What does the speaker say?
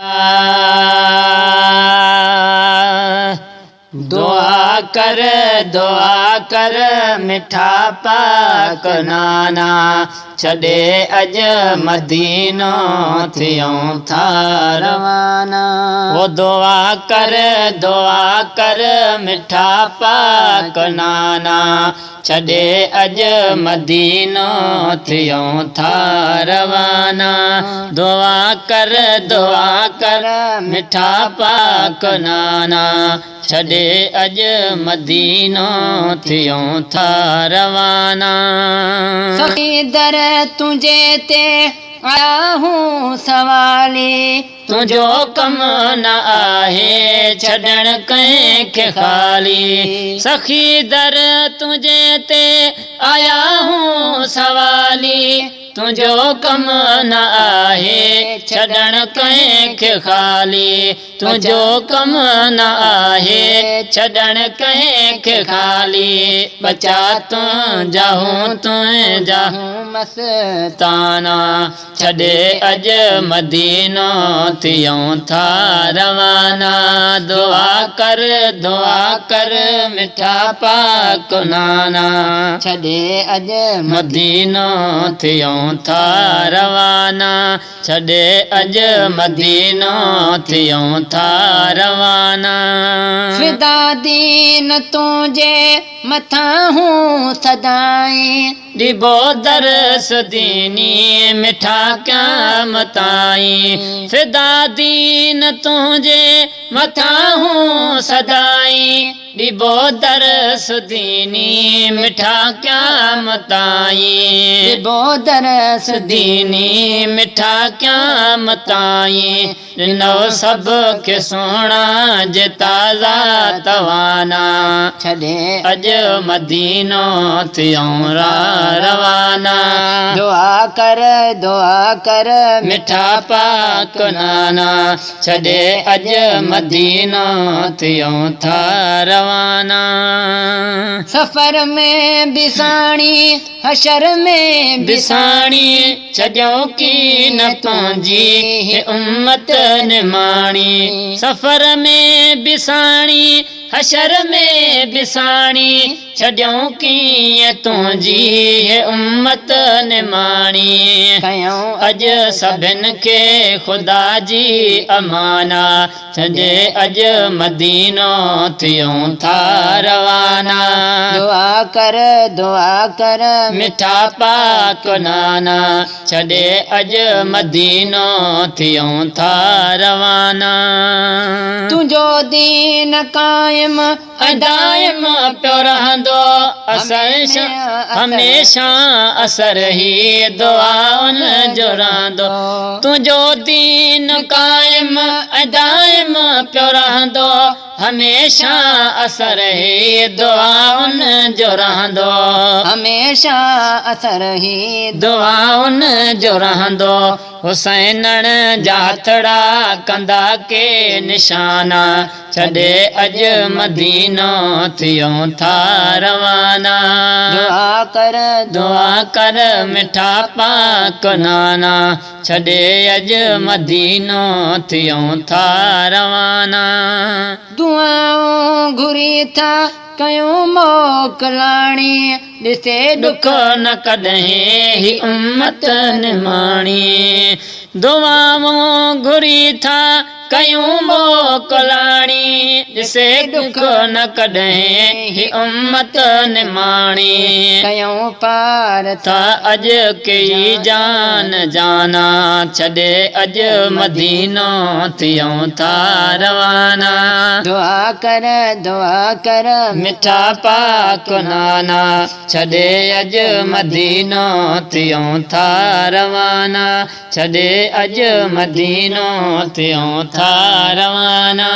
दुआ कर मिठा पाक नाना छॾे अॼु मदीनो थियूं था रवाना। वो दुआ कर मिठा पाक नाना छॾे अॼु मदीनो थियूं था रवाना। दुआ कर मिठा पाक नाना छॾे अॼु मदीनो थियूं था रवाना। सखी दर तुंहिंजे ते आया हूं सवाली तुंहिंजो कम न आहे छॾण कंहिंखे ख़ाली। सखी दर तुंहिंजे ते आया हूं सवाली तुंहिंजो कम न आहे छॾण कंहिंखे ख़ाली। तुंहिंजो कम न आहे छॾण कंहिंखे ख़ाली। बचा तुंहिंजा मस्ताना छॾे अॼु मदीनो थियूं था रवाना। दुआ कर मिठा पाक नाना छॾे अॼु मदीनो थियूं था रवाना। छॾे अॼु मदीनो थियूं था रवाना। फिदा दीन तुंहिंजे मथां हूं सदाई ॾिबो दरस दीनी मिठा क़यामत ताईं। फिदा दीन तुंहिंजे मथां हूं सदाई ॾिबो दरस दीनी मिठा क़यामत ताईं। ॾिबो दरस दीनी मिठा क़यामत ताईं। ॾिनो सभु खे सोणा जे ताज़ा तवाना छॾे अॼु मदीनो थियूं रवाना। दुआ कर मिठा पाक नाना छॾे अॼु मदीनो थियूं था रवाना। सफ़र में बिसाणी हशर में बिसाणी छॾियो की न तुंहिंजी उम्मत निमाणी। सफ़र में बिसाणी हशर में बिसाणी छॾियो कीअं तुंहिंजी उम्मत निमाणी। कयूं अॼु सभिनि खे ख़ुदा जी अमाना छॾे अॼु मदीनो थियूं था रवाना। दुआ कर मिठा पाक नाना छॾे अॼु मदीनो थियूं था रवाना। तुंहिंजो दीन कायम दायम पियो रहंदो हमेशा असर ही दुआउन जो रहंदो। तुंहिंजो दीन कायम दायम पियो रहंदो हमेशा असर ही दुआउन जो रहंदो। हमेशा असर ही दुआउन जो रहंदो। हुसैनण जा हथड़ा कंदा के निशाना छॾे अॼु मदीनो थियूं था रवाना। दुआ कर मिठा पाक नाना छॾे अॼु मदीनो थियूं था रवाना। दुआऊं घुरी था कयूं मोकलाणी ॾिसे ॾुख न कॾहिं ही उम्मत निमाणी। दुआऊं घुरी था कयूं मोकलाणी ॾिसे ॾुख न कॾहिं ही उम्मत निमाणी। कयूं पार था अॼु कई जान जाना छॾे अॼु मदीनो थियूं था रवाना। दुआ कर मिठा पाक नाना छॾे अॼु मदीनो थियूं था रवाना। छॾे अॼु मदीनो थियूं था रवाना।